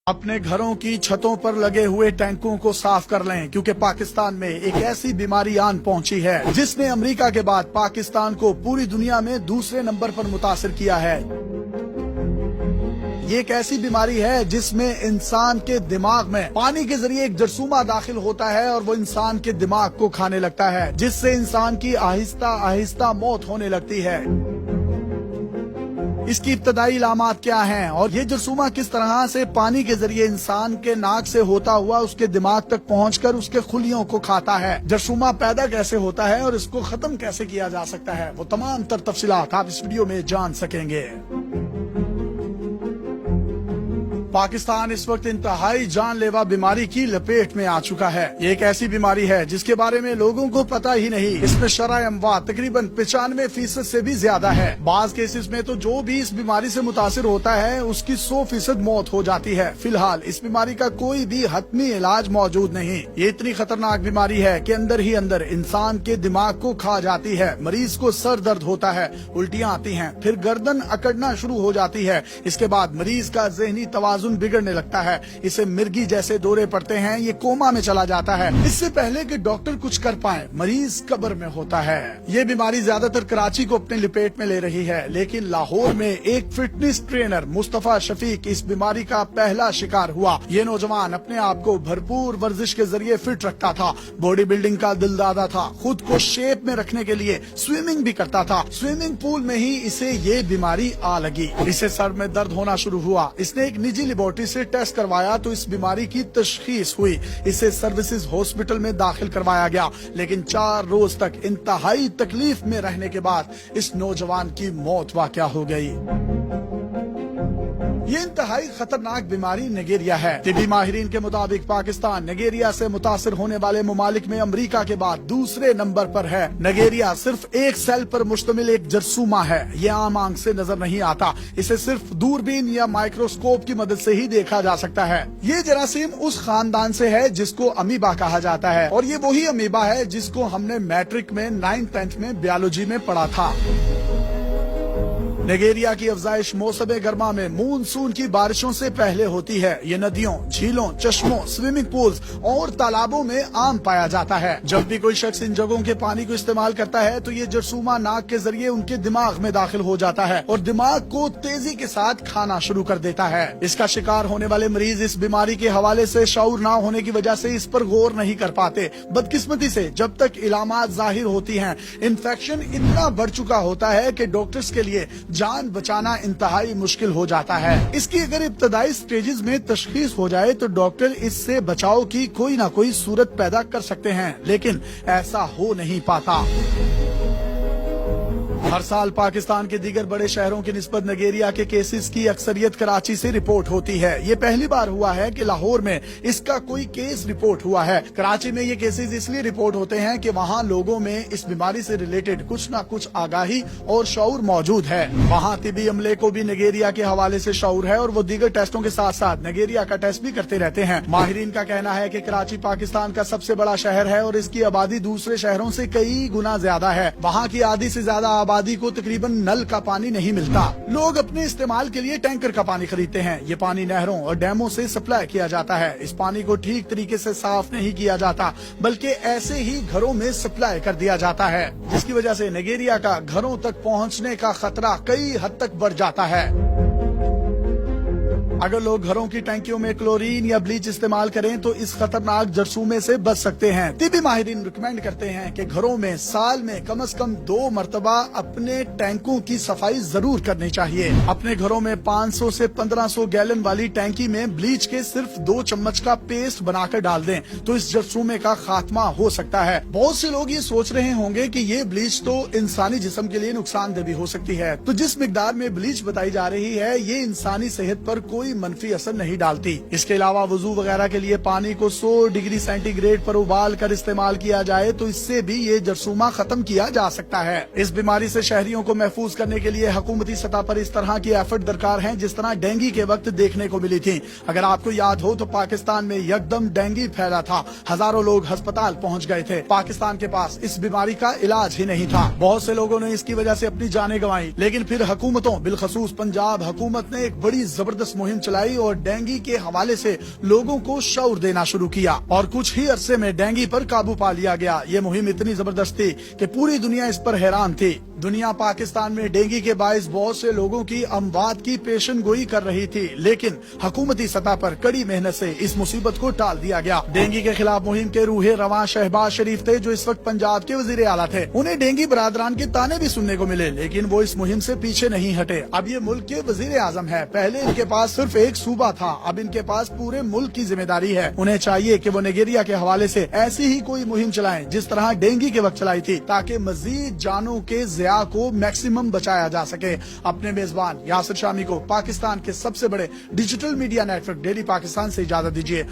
अपने घरों की छतों पर लगे हुए टैंकों को साफ कर लें क्योंकि पाकिस्तान में एक ऐसी बीमारी आन पहुंची है जिसने अमेरिका के बाद पाकिस्तान को पूरी दुनिया में दूसरे नंबर पर मुतासिर किया है। ये एक ऐसी बीमारी है जिसमें इंसान के दिमाग में पानी के जरिए एक जरसूमा दाखिल होता है और वो इंसान के दिमाग को खाने लगता है, जिससे इंसान की आहिस्ता आहिस्ता मौत होने लगती है। इसकी इब्तदाई इलामात क्या हैं और ये जरसूमा किस तरह से पानी के जरिए इंसान के नाक से होता हुआ उसके दिमाग तक पहुंचकर उसके खुलियों को खाता है। जरसूमा पैदा कैसे होता है और इसको खत्म कैसे किया जा सकता है, वो तमाम तर तफसीलात आप इस वीडियो में जान सकेंगे। पाकिस्तान इस वक्त इंतहाई जानलेवा बीमारी की लपेट में आ चुका है। ये एक ऐसी बीमारी है जिसके बारे में लोगों को पता ही नहीं। इसमें शरह अमवात तकरीबन 95% से भी ज्यादा है। बाज केसेस में तो जो भी इस बीमारी से मुतासिर होता है उसकी 100% मौत हो जाती है। फिलहाल इस बीमारी का कोई भी हतमी इलाज मौजूद नहीं। ये इतनी खतरनाक बीमारी है कि अंदर ही अंदर इंसान के दिमाग को खा जाती है। मरीज को सर दर्द होता है, उल्टियाँ आती हैं, फिर गर्दन अकड़ना शुरू हो जाती है। इसके बाद मरीज का ज़हनी तवाज़ुन बिगड़ने लगता है, इसे मिर्गी जैसे दौरे पड़ते हैं, ये कोमा में चला जाता है। इससे पहले कि डॉक्टर कुछ कर पाए मरीज कब्र में होता है। ये बीमारी ज्यादातर कराची को अपने लिपेट में ले रही है, लेकिन लाहौर में एक फिटनेस ट्रेनर मुस्तफा शफीक इस बीमारी का पहला शिकार हुआ। ये नौजवान अपने आप को भरपूर वर्जिश के जरिए फिट रखता था, बॉडी बिल्डिंग का दिलदादा था, खुद को शेप में रखने के लिए स्विमिंग भी करता था। स्विमिंग पूल में ही इसे ये बीमारी आ लगी। इसे सर में दर्द होना शुरू हुआ। इसने एक निजी लेबोरेटरी से टेस्ट करवाया तो इस बीमारी की तशखीस हुई। इसे सर्विसेज हॉस्पिटल में दाखिल करवाया गया, लेकिन 4 रोज तक इंतहाई तकलीफ में रहने के बाद इस नौजवान की मौत वाक़या हो गई। ये इंतहाई खतरनाक बीमारी निगेरिया है। तिबी माहिरीन के मुताबिक पाकिस्तान निगेरिया से मुतासिर होने वाले मुमालिक में अमेरिका के बाद दूसरे नंबर पर है। निगेरिया सिर्फ एक सेल पर मुश्तमिल एक जरसूमा है। ये आम आंख से नजर नहीं आता, इसे सिर्फ दूरबीन या माइक्रोस्कोप की मदद से ही देखा जा सकता है। ये जरासीम उस खानदान से है जिसको अमीबा कहा जाता है, और ये वही अमीबा है जिसको हमने मैट्रिक में 9th-10th में बायोलॉजी में पढ़ा था। निगेरिया की अफजाइश मौसम गर्मा में मूनसून की बारिशों से पहले होती है। ये नदियों, झीलों, चश्मों, स्विमिंग पूल्स और तालाबों में आम पाया जाता है। जब भी कोई शख्स इन जगहों के पानी को इस्तेमाल करता है तो ये जरसूमा नाक के जरिए उनके दिमाग में दाखिल हो जाता है और दिमाग को तेजी के साथ खाना शुरू कर देता है। इसका शिकार होने वाले मरीज इस बीमारी के हवाले से शऊर न होने की वजह से इस पर गौर नहीं कर पाते। बदकिस्मती से जब तक इलामात जाहिर होती हैं, इन्फेक्शन इतना बढ़ चुका होता है कि डॉक्टर्स के लिए जान बचाना इंतहाई मुश्किल हो जाता है। इसकी अगर इब्तदाई स्टेजेस में तशखीस हो जाए तो डॉक्टर इससे बचाव की कोई ना कोई सूरत पैदा कर सकते हैं, लेकिन ऐसा हो नहीं पाता। हर साल पाकिस्तान के दीगर बड़े शहरों की निस्बत निगेरिया के केसेस की अक्सरियत कराची से रिपोर्ट होती है। ये पहली बार हुआ है कि लाहौर में इसका कोई केस रिपोर्ट हुआ है। कराची में ये केसेस इसलिए रिपोर्ट होते हैं कि वहाँ लोगों में इस बीमारी से रिलेटेड कुछ न कुछ आगाही और शऊर मौजूद है। वहाँ तिबी अमले को भी निगेरिया के हवाले से शऊर है और वो दीगर टेस्टों के साथ साथ निगेरिया का टेस्ट भी करते रहते हैं। माहिरीन का कहना है कि कराची पाकिस्तान का सबसे बड़ा शहर है और इसकी आबादी दूसरे शहरों से कई गुना ज्यादा है। वहाँ की आधी से ज्यादा आबादी को तकरीबन नल का पानी नहीं मिलता। लोग अपने इस्तेमाल के लिए टैंकर का पानी खरीदते हैं। ये पानी नहरों और डैमों से सप्लाई किया जाता है। इस पानी को ठीक तरीके से साफ नहीं किया जाता, बल्कि ऐसे ही घरों में सप्लाई कर दिया जाता है, जिसकी वजह से निगेरिया का घरों तक पहुंचने का खतरा कई हद तक बढ़ जाता है। अगर लोग घरों की टैंकियों में क्लोरीन या ब्लीच इस्तेमाल करें तो इस खतरनाक जरसूमे से बच सकते हैं। तिबी माहिरीन रिकमेंड करते हैं कि घरों में साल में कम से कम 2 मरतबा अपने टैंकों की सफाई जरूर करनी चाहिए। अपने घरों में 500 से 1500 गैलन वाली टैंकी में ब्लीच के सिर्फ 2 चम्मच का पेस्ट बनाकर डाल दें तो इस जरसूमे का खात्मा हो सकता है। बहुत से लोग ये सोच रहे होंगे कि ये ब्लीच तो इंसानी जिस्म के लिए नुकसानदेह भी हो सकती है, तो जिस मिकदार में ब्लीच बताई जा रही है ये इंसानी सेहत पर कोई मनफी असर नहीं डालती। इसके अलावा वजू वगैरह के लिए पानी को 100 डिग्री सेंटीग्रेड पर उबाल कर इस्तेमाल किया जाए तो इससे भी ये जरसूमा खत्म किया जा सकता है। इस बीमारी से शहरियों को महफूज करने के लिए हुकूमती सतह पर इस तरह की एफर्ट दरकार हैं जिस तरह डेंगू के वक्त देखने को मिली थी। अगर आपको याद हो तो पाकिस्तान में यकदम डेंगू फैला था, हजारों लोग अस्पताल पहुँच गए थे। पाकिस्तान के पास इस बीमारी का इलाज ही नहीं था। बहुत से लोगों ने इसकी वजह से अपनी जानें गंवाई, लेकिन फिर हुकूमतों बिलखसूस पंजाब हुकूमत ने एक बड़ी जबरदस्त मुहिम मुहिम चलाई और डेंगू के हवाले से लोगों को शऊर देना शुरू किया और कुछ ही अरसे में डेंगू पर काबू पा लिया गया। ये मुहिम इतनी जबरदस्त थी कि पूरी दुनिया इस पर हैरान थी। दुनिया पाकिस्तान में डेंगू के बायस बहुत से लोगों की अमवात की पेशन गोई कर रही थी, लेकिन हुकूमती सतह पर कड़ी मेहनत से इस मुसीबत को टाल दिया गया। डेंगू के खिलाफ मुहिम के रूहे रवां शहबाज शरीफ थे, जो इस वक्त पंजाब के वजीर आला थे। उन्हें डेंगू बरादरान के ताने भी सुनने को मिले, लेकिन वो इस मुहिम से पीछे नहीं हटे। अब ये मुल्क के वजीर आजम है। पहले इनके पास सिर्फ एक सूबा था, अब इनके पास पूरे मुल्क की जिम्मेदारी है। उन्हें चाहिए कि वो नाइजीरिया के हवाले से ऐसी ही कोई मुहिम चलाएं जिस तरह डेंगू के वक्त चलाई थी, ताकि मजीद जानों के ज़िया को मैक्सिमम बचाया जा सके। अपने मेजबान यासिर शामी को पाकिस्तान के सबसे बड़े digital media network daily Pakistan से इजाजत दीजिए।